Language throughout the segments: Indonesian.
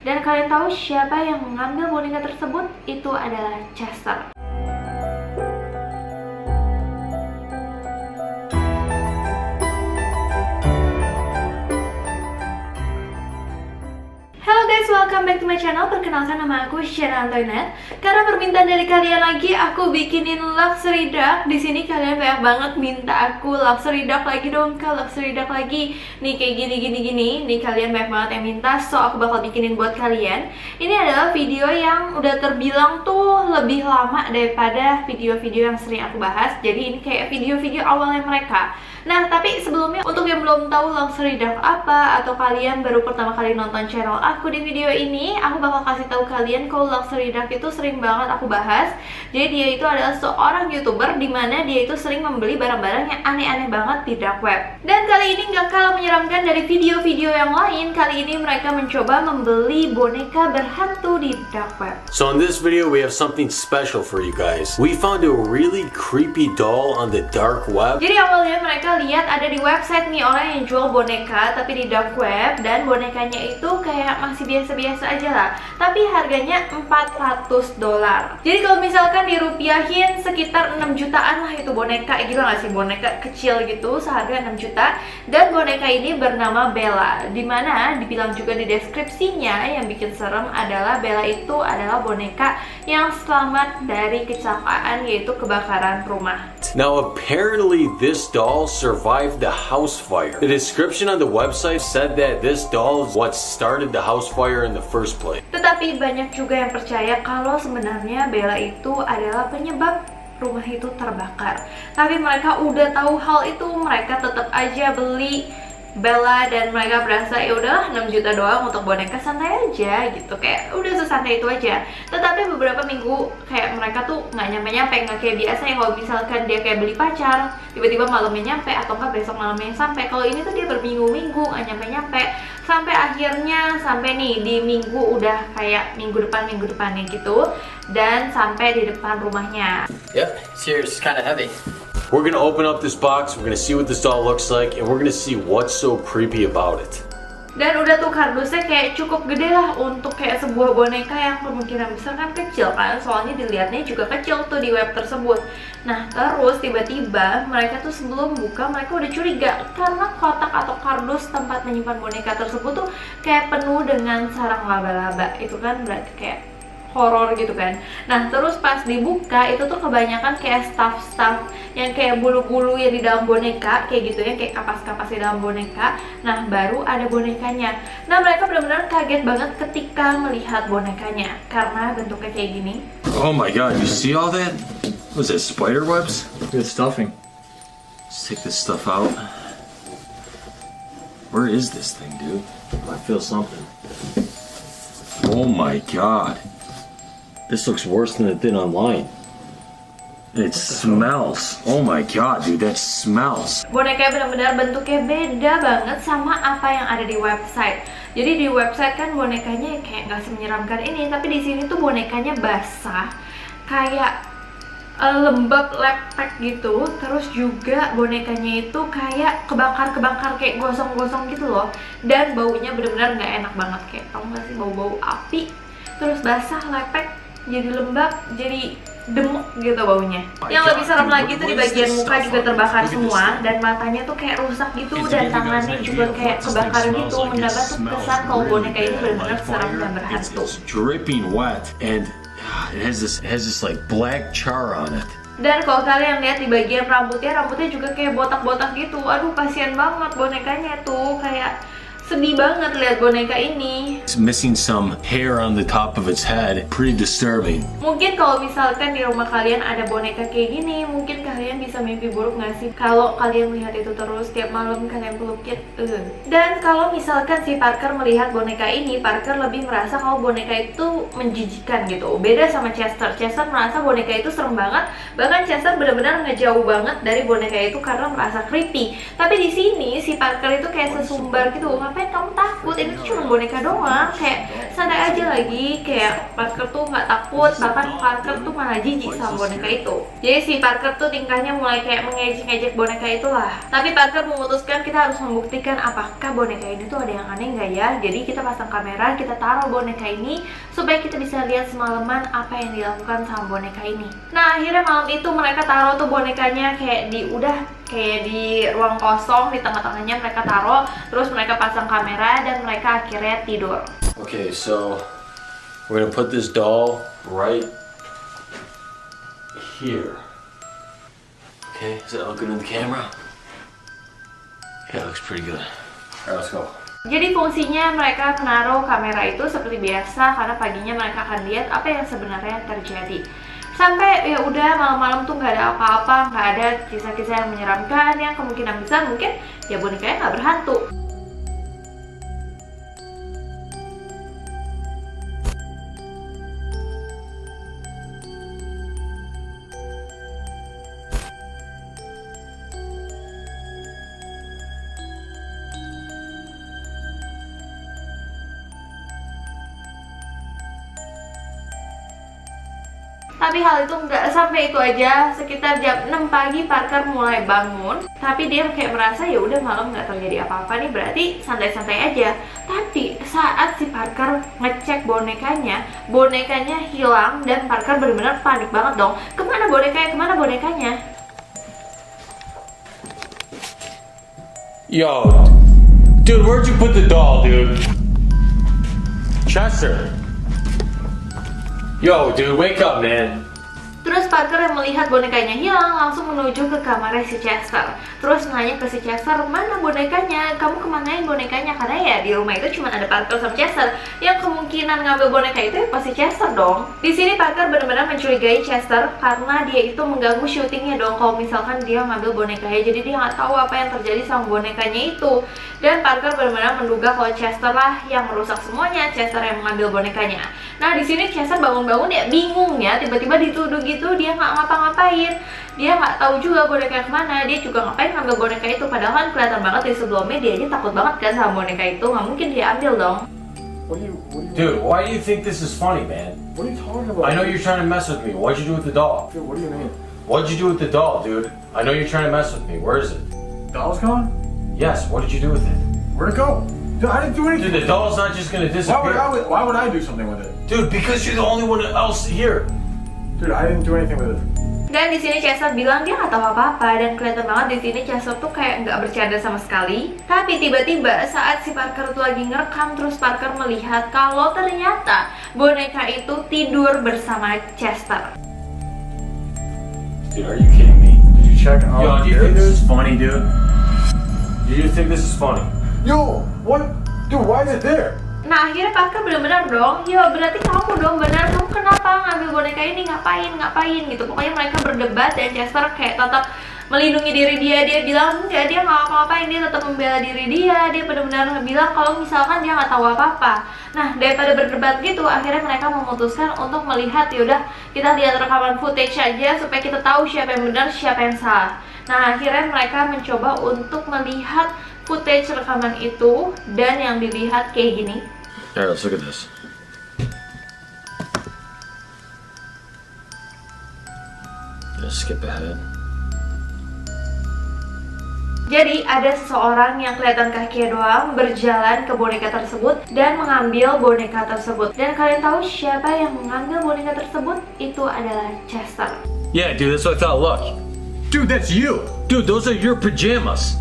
Dan kalian tahu siapa yang mengambil boneka tersebut? Itu adalah Chester. Halo guys, welcome back to my channel. Perkenalkan nama aku Syara Antoinette. Karena permintaan dari kalian lagi, aku bikinin luxury duck. Di sini kalian banyak banget minta aku luxury duck lagi dong, Kak, luxury duck lagi. Nih kayak gini. Nih kalian banyak banget yang minta, so aku bakal bikinin buat kalian. Ini adalah video yang udah terbilang tuh lebih lama daripada video-video yang sering aku bahas. Jadi ini kayak video-video awalnya mereka. Nah, tapi sebelumnya untuk yang belum tahu luxury duck apa, atau kalian baru pertama kali nonton channel aku di video ini, aku bakal kasih tahu kalian kalau luxury duck itu sering banget aku bahas. Jadi dia itu adalah seorang YouTuber dimana dia itu sering membeli barang-barang yang aneh-aneh banget di dark web. Dan kali ini gak kalah menyeramkan dari video-video yang lain. Kali ini mereka mencoba membeli boneka berhantu di dark web. So in this video we have something special for you guys. We found a really creepy doll on the dark web. Jadi awalnya mereka lihat ada di website nih orang yang jual boneka tapi di dark web, dan bonekanya itu kayak masih biasa-biasa aja lah, tapi harganya $400. Jadi kalau misalkan dirupiahin sekitar 6 jutaan lah itu boneka, gila gak sih, boneka kecil gitu seharga 6 juta. Dan boneka ini bernama Bella, dimana dibilang juga di deskripsinya yang bikin serem adalah Bella itu adalah boneka yang selamat dari kecelakaan, yaitu kebakaran rumah. Now apparently this doll survived the house fire. The description on the website said that this doll is what started the house fire in the first place. Tetapi banyak juga yang percaya kalau sebenarnya Bella itu adalah penyebab rumah itu terbakar. Tapi mereka udah tahu hal itu, mereka tetap aja beli Bella, dan mereka berasa ya udahlah 6 juta doang untuk boneka, santai aja gitu, kayak udah sesantai itu aja. Tetapi beberapa minggu kayak mereka tuh nggak nyampe, nggak kayak biasa ya. Kalau misalkan dia kayak beli pacar, tiba-tiba malamnya nyampe, atau enggak besok malamnya sampai. Kalau ini tuh dia berminggu-minggu nggak nyampe, sampai akhirnya sampai nih di minggu udah kayak minggu depannya gitu, dan sampai di depan rumahnya. Yep, it's kind of heavy. We're gonna open up this box, we're gonna see what this doll looks like, and we're gonna see what's so creepy about it. Dan udah tuh kardusnya kayak cukup gede lah untuk kayak sebuah boneka yang kemungkinan besar kan kecil kan, soalnya dilihatnya juga kecil tuh di web tersebut. Nah terus tiba-tiba mereka tuh sebelum buka mereka udah curiga karena kotak atau kardus tempat menyimpan boneka tersebut tuh kayak penuh dengan sarang laba-laba. Itu kan berarti kayak horor gitu kan. Nah terus pas dibuka itu tuh kebanyakan kayak stuff yang kayak bulu-bulu yang di dalam boneka kayak gitu ya, kayak kapas-kapas di dalam boneka. Nah baru ada bonekanya. Nah mereka benar-benar kaget banget ketika melihat bonekanya karena bentuknya kayak gini. Oh my god, you see all that? What is that, spider webs? Good stuffing. Let's take this stuff out. Where is this thing, dude? I feel something. Oh my god. This looks worse than it did online. It smells. Oh my god, dude, that smells. Boneka benar-benar bentuknya beda banget sama apa yang ada di website. Jadi di website kan bonekanya kayak nggak semenyeramkan ini, tapi di sini tuh bonekanya basah, kayak lembab, lepek gitu. Terus juga bonekanya itu kayak kebakar kayak gosong-gosong gitu loh. Dan baunya benar-benar nggak enak banget, kayak tau nggak sih bau-bau api. Terus basah, lepek, jadi lembab, jadi demuk gitu baunya. Yang lebih serem lagi tuh di bagian muka juga terbakar semua, dan matanya tuh kayak rusak gitu, dan tangannya juga kayak kebakar gitu. Mendapat tuh kesan kalau boneka ini benar-benar seram dan berhantu. It's dripping wet and it has this like black char on it. Dan kalau kalian lihat di bagian rambutnya juga kayak botak-botak gitu. Aduh kasihan banget bonekanya tuh, kayak sedih banget lihat boneka ini. It's missing some hair on the top of its head. Pretty disturbing. Mungkin kalau misalkan di rumah kalian ada boneka kayak gini, mungkin kalian bisa mimpi buruk nggak sih? Kalau kalian melihat itu terus tiap malam kalian pelukin. Dan kalau misalkan si Parker melihat boneka ini, Parker lebih merasa kalau boneka itu menjijikan gitu. Beda sama Chester. Chester merasa boneka itu serem banget. Bahkan Chester benar-benar ngejauh banget dari boneka itu karena merasa creepy. Tapi di sini si Parker itu kayak sesumbar gitu. Ngapain kamu takut? Ini tuh cuma boneka doang, kayak santai aja lagi, kayak Parker tuh nggak takut, bahkan Parker tuh malah jijik sama boneka itu. Jadi si Parker tuh tingkahnya mulai kayak mengejek-ngejek boneka itulah. Tapi Parker memutuskan kita harus membuktikan apakah boneka ini tuh ada yang aneh nggak ya. Jadi kita pasang kamera, kita taruh boneka ini supaya kita bisa lihat semalaman apa yang dilakukan sama boneka ini. Nah akhirnya malam itu mereka taruh tuh bonekanya kayak di ruang kosong, di tengah-tengahnya mereka taruh, terus mereka pasang kamera dan mereka akhirnya tidur. Okay, so we're gonna put this doll right here. Okay, does that look good in the camera? Yeah, it looks pretty good. Alright, let's go. Jadi fungsinya mereka menaruh kamera itu seperti biasa karena paginya mereka akan lihat apa yang sebenarnya terjadi. Sampai ya udah malam-malam tuh nggak ada apa-apa, nggak ada kisah-kisah yang menyeramkan, yang kemungkinan besar mungkin ya bonekanya nggak berhantu. Tapi hal itu nggak sampai itu aja. Sekitar jam 6 pagi Parker mulai bangun. Tapi dia kayak merasa ya udah malam nggak terjadi apa-apa nih, berarti santai-santai aja. Tapi saat si Parker ngecek bonekanya hilang dan Parker benar-benar panik banget dong. Kemana bonekanya? Yo, dude, where'd you put the doll, dude? Chester. Yo, dude, wake up, man. Terus Parker yang melihat bonekanya hilang langsung menuju ke kamarnya si Chester. Terus nanya ke si Chester, mana bonekanya? Kamu kemanain bonekanya? Karena ya di rumah itu cuma ada Parker sama Chester. Yang kemungkinan ngambil boneka itu ya pasti Chester dong. Di sini Parker benar-benar mencurigai Chester karena dia itu mengganggu syutingnya dong. Kalau misalkan dia ngambil bonekanya, jadi dia nggak tahu apa yang terjadi sama bonekanya itu. Dan Parker benar-benar menduga kalau Chester lah yang merusak semuanya, Chester yang mengambil bonekanya. Nah di sini Chester bangun-bangun ya bingung ya, tiba-tiba dituduh gitu, dia nggak ngapa-ngapain, dia nggak tahu juga boneka kemana, dia juga ngapain ngambil boneka itu, padahal kan kelihatan banget di sebelumnya dia aja takut banget kan sama boneka itu, nggak mungkin dia ambil dong. Dude, why do you think this is funny, man? What are you talking about? I know you're trying to mess with me. What'd you do with the doll? Dude, what do you mean? What'd you do with the doll, dude? I know you're trying to mess with me. Where is it? Doll's gone? Yes, what did you do with it? Where'd it go? Dude, I didn't do anything. Dude, the doll's not just gonna disappear. Why would I do something with it? Dude, because you're the only one else here. Dude, I didn't do anything with it. Dan di sini Chester bilang dia nggak tahu apa-apa, dan kelihatan banget di sini Chester tuh kayak nggak bercanda sama sekali. Tapi tiba-tiba saat si Parker tuh lagi ngerekam, terus Parker melihat kalau ternyata boneka itu tidur bersama Chester. Dude, are you kidding me? Did you check out? Yo, do you think this is funny, dude? Do you think this is funny? Yo, what? Dude, why is it there? Nah akhirnya Parker bener-bener dong, yo berarti kamu dong bener, kamu kenapa ngambil boneka ini, ngapain gitu. Pokoknya mereka berdebat dan Chester kayak tetap melindungi diri dia. Dia bilang enggak, dia nggak ngapa-ngapain, dia tetap membela diri dia benar-benar bilang kalau misalkan dia nggak tahu apa-apa. Nah daripada berdebat gitu, akhirnya mereka memutuskan untuk melihat, yaudah kita lihat rekaman footage aja supaya kita tahu siapa yang benar siapa yang salah. Nah akhirnya mereka mencoba untuk melihat footage rekaman itu, dan yang dilihat kayak gini. Alright, let's look at this. Let's skip ahead. Jadi ada seseorang yang kelihatan kakinya doang berjalan ke boneka tersebut dan mengambil boneka tersebut. Dan kalian tahu siapa yang mengambil boneka tersebut? Itu adalah Chester. Yeah, dude, that's what I thought. Look. Dude, that's you. Dude, those are your pajamas.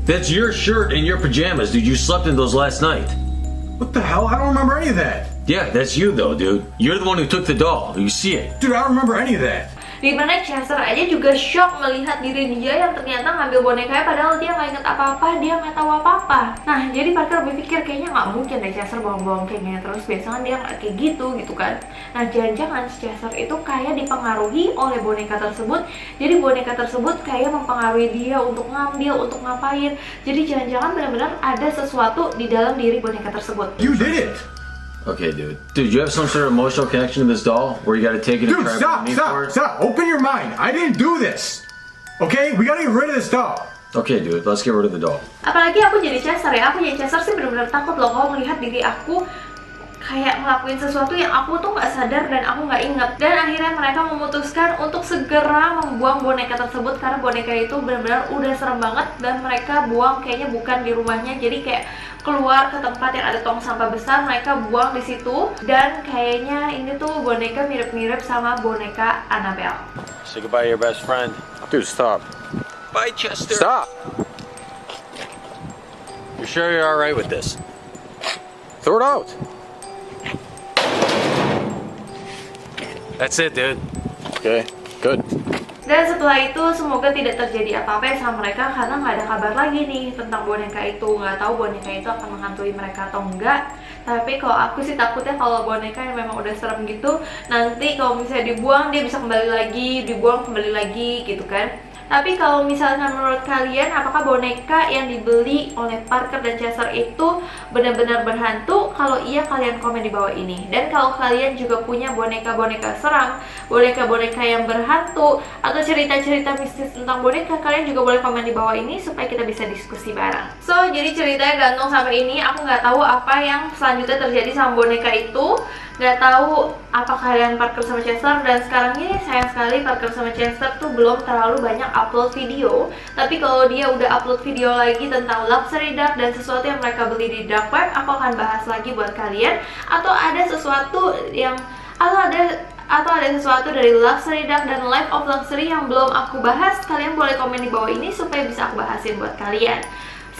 That's your shirt and your pajamas, dude. You slept in those last night. What the hell? I don't remember any of that. Yeah, that's you though, dude. You're the one who took the doll. You see it. Dude, I don't remember any of that. Dimana Chester aja juga shock melihat diri dia yang ternyata ngambil bonekanya, padahal dia nggak inget apa-apa, dia nggak tahu apa-apa. Nah jadi Parker berpikir kayaknya nggak mungkin deh Chester bohong-bohong kayak gini terus, biasanya dia nggak kayak gitu kan. Nah jangan-jangan Chester itu kayak dipengaruhi oleh boneka tersebut, jadi boneka tersebut kayak mempengaruhi dia untuk ngambil, untuk ngapain. Jadi jangan-jangan benar-benar ada sesuatu di dalam diri boneka tersebut. You did it. Okay, dude. Dude, you have some sort of emotional connection to this doll where you gotta take it and Dude, try stop, me for it? stop. Open your mind. I didn't do this. Okay, we gotta get rid of this doll. Okay, dude, let's get rid of the doll. Apalagi aku jadi Chester ya, aku jadi Chester sih benar-benar takut loh kalau melihat diri aku kayak ngelakuin sesuatu yang aku tuh nggak sadar dan aku nggak inget. Dan akhirnya mereka memutuskan untuk segera membuang boneka tersebut karena boneka itu benar-benar udah serem banget, dan mereka buang kayaknya bukan di rumahnya, jadi kayak keluar ke tempat yang ada tong sampah besar, mereka buang di situ. Dan kayaknya ini tuh boneka mirip-mirip sama boneka Annabelle. Say goodbye to your best friend. Dude, stop. Bye, Chester. Stop! You sure you're alright with this? Throw it out. That's it, dude. Okay, good. Dan setelah itu semoga tidak terjadi apa-apa sama mereka, karena nggak ada kabar lagi nih tentang boneka itu. Nggak tahu boneka itu akan menghantui mereka atau enggak. Tapi kalau aku sih takutnya kalau boneka yang memang udah serem gitu, nanti kalau misalnya dibuang dia bisa kembali lagi, dibuang kembali lagi gitu kan. Tapi kalau misalnya menurut kalian, apakah boneka yang dibeli oleh Parker dan Chester itu benar-benar berhantu? Kalau iya, kalian komen di bawah ini. Dan kalau kalian juga punya boneka-boneka seram, boneka-boneka yang berhantu, atau cerita-cerita mistis tentang boneka, kalian juga boleh komen di bawah ini supaya kita bisa diskusi bareng. So, jadi ceritanya gantung sampai ini. Aku nggak tahu apa yang selanjutnya terjadi sama boneka itu. Nggak tahu apa kalian Parker sama Chester, dan sekarang ini sayang sekali Parker sama Chester tuh belum terlalu banyak upload video. Tapi kalau dia udah upload video lagi tentang Luxury Duck dan sesuatu yang mereka beli di dark web, aku akan bahas lagi buat kalian. Atau ada sesuatu yang atau ada sesuatu dari Luxury Duck dan Life of Luxury yang belum aku bahas, kalian boleh komen di bawah ini supaya bisa aku bahasin buat kalian.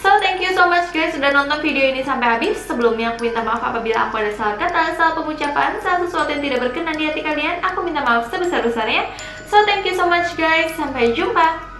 So, thank you so much guys sudah nonton video ini sampai habis. Sebelumnya aku minta maaf apabila aku ada salah kata, salah pengucapan, salah sesuatu yang tidak berkenan di hati kalian. Aku minta maaf sebesar-besarnya. So, thank you so much guys. Sampai jumpa.